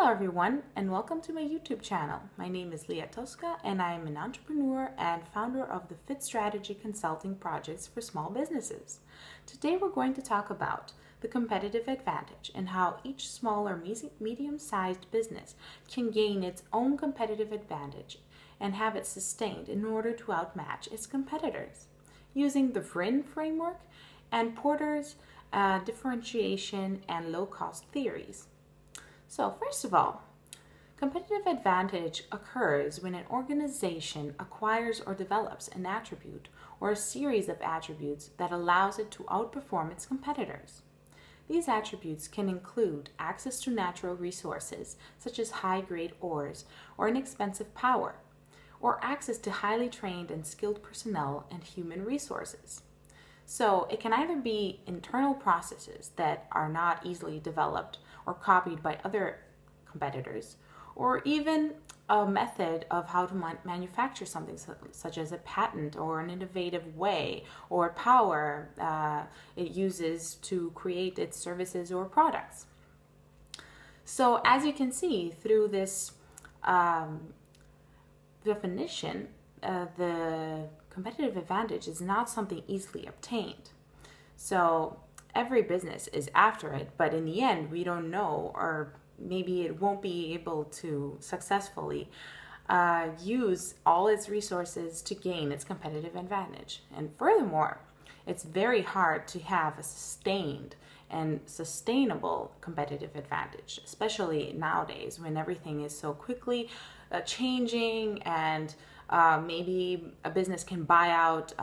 Hello everyone and welcome to my YouTube channel. My name is Leah Tosca and I am an entrepreneur and founder of the Fit Strategy Consulting Projects for small businesses. Today we're going to talk about the competitive advantage and how each small or medium-sized business can gain its own competitive advantage and have it sustained in order to outmatch its competitors. Using the VRIN framework and Porter's differentiation and low-cost theories. So first of all, competitive advantage occurs when an organization acquires or develops an attribute or a series of attributes that allows it to outperform its competitors. These attributes can include access to natural resources, such as high-grade ores or inexpensive power, or access to highly trained and skilled personnel and human resources. So it can either be internal processes that are not easily developed or copied by other competitors, or even a method of how to manufacture something such as a patent or an innovative way or power it uses to create its services or products. So as you can see through this definition, the competitive advantage is not something easily obtained. So every business is after it, but in the end, we don't know, or maybe it won't be able to successfully use all its resources to gain its competitive advantage. And furthermore, it's very hard to have a sustained and sustainable competitive advantage, especially nowadays when everything is so quickly changing, and maybe a business can buy out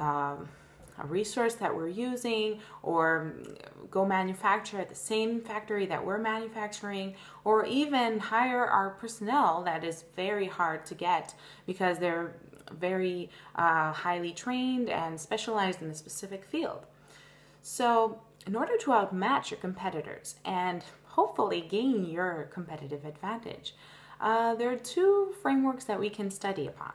a resource that we're using, or go manufacture at the same factory that we're manufacturing, or even hire our personnel that is very hard to get because they're very highly trained and specialized in a specific field. So in order to outmatch your competitors and hopefully gain your competitive advantage, there are two frameworks that we can study upon.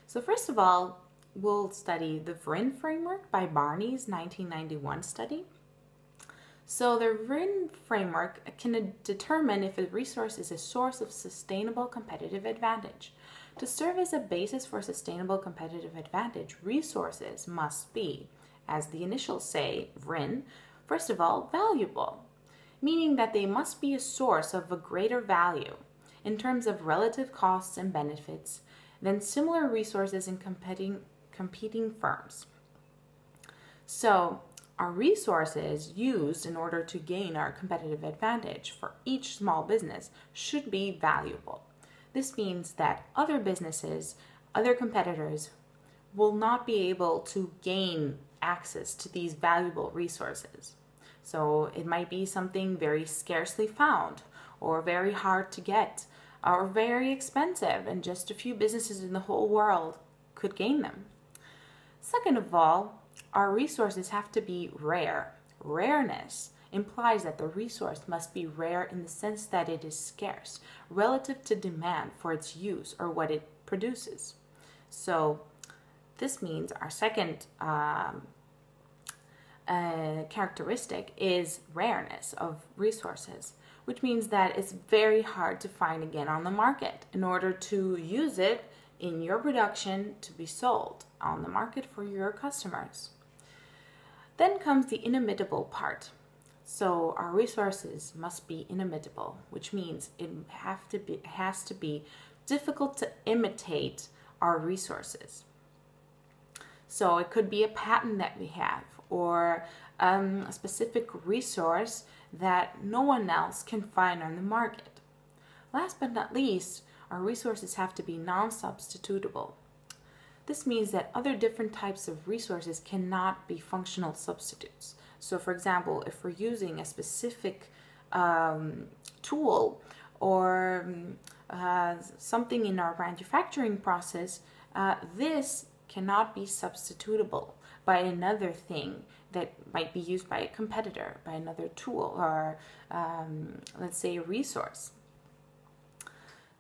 So first of all, we'll study the VRIN framework by Barney's 1991 study. So the VRIN framework can determine if a resource is a source of sustainable competitive advantage. To serve as a basis for sustainable competitive advantage, resources must be, as the initials say, VRIN, first of all, valuable, meaning that they must be a source of a greater value in terms of relative costs and benefits than similar resources in competing firms. So our resources used in order to gain our competitive advantage for each small business should be valuable. This means that other businesses, other competitors will not be able to gain access to these valuable resources. So it might be something very scarcely found, or very hard to get, or very expensive, and just a few businesses in the whole world could gain them. Second of all, our resources have to be rare. Rareness implies that the resource must be rare in the sense that it is scarce relative to demand for its use or what it produces. So this means our second characteristic is rareness of resources, which means that it's very hard to find again on the market in order to use it in your production to be sold on the market for your customers. Then comes the inimitable part. So our resources must be inimitable, which means it has to be difficult to imitate our resources. So it could be a patent that we have, or a specific resource that no one else can find on the market. Last but not least, our resources have to be non-substitutable. This means that other different types of resources cannot be functional substitutes. So for example, if we're using a specific tool or something in our manufacturing process, this cannot be substitutable by another thing that might be used by a competitor, by another tool, or let's say a resource.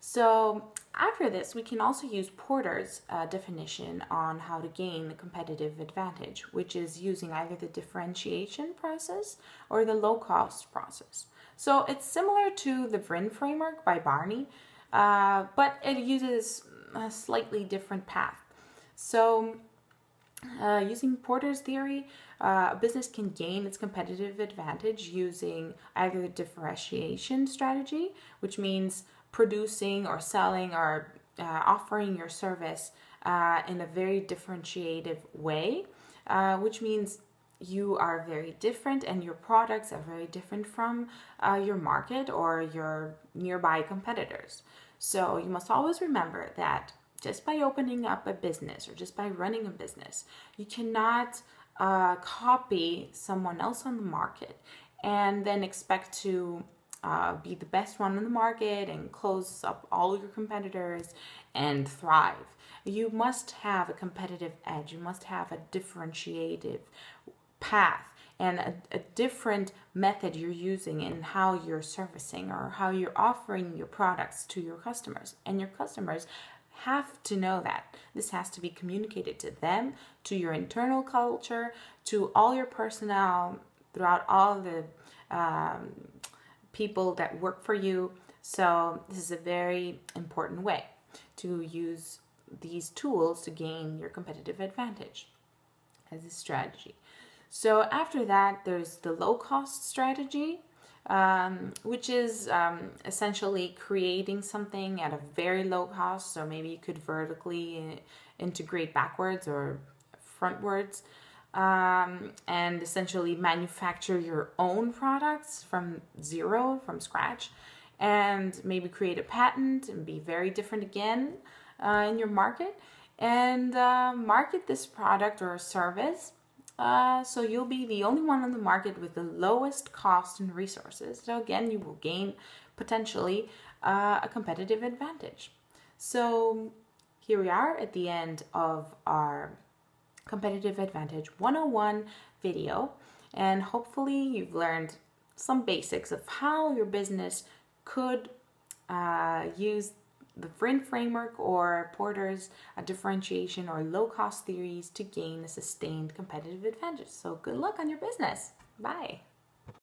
So after this, we can also use Porter's definition on how to gain the competitive advantage, which is using either the differentiation process or the low-cost process. So it's similar to the VRIN framework by Barney, but it uses a slightly different path. So using Porter's theory, a business can gain its competitive advantage using either the differentiation strategy, which means producing or selling or offering your service in a very differentiated way, which means you are very different and your products are very different from your market or your nearby competitors. So you must always remember that just by opening up a business or just by running a business, you cannot copy someone else on the market and then expect to be the best one on the market and close up all your competitors and thrive. You must have a competitive edge. You must have a differentiated path and a different method you're using in how you're servicing or how you're offering your products to your customers. And your customers have to know that. This has to be communicated to them, to your internal culture, to all your personnel, throughout all the people that work for you. So this is a very important way to use these tools to gain your competitive advantage as a strategy. So after that, there's the low-cost strategy, which is essentially creating something at a very low cost. So maybe you could vertically integrate backwards or frontwards, and essentially manufacture your own products from zero, from scratch, and maybe create a patent and be very different again in your market, and market this product or service. So you'll be the only one on the market with the lowest cost and resources. So again, you will gain potentially a competitive advantage. So here we are at the end of our Competitive Advantage 101 video, and hopefully you've learned some basics of how your business could use the VRIN framework or Porter's differentiation or low-cost theories to gain a sustained competitive advantage. So good luck on your business. Bye.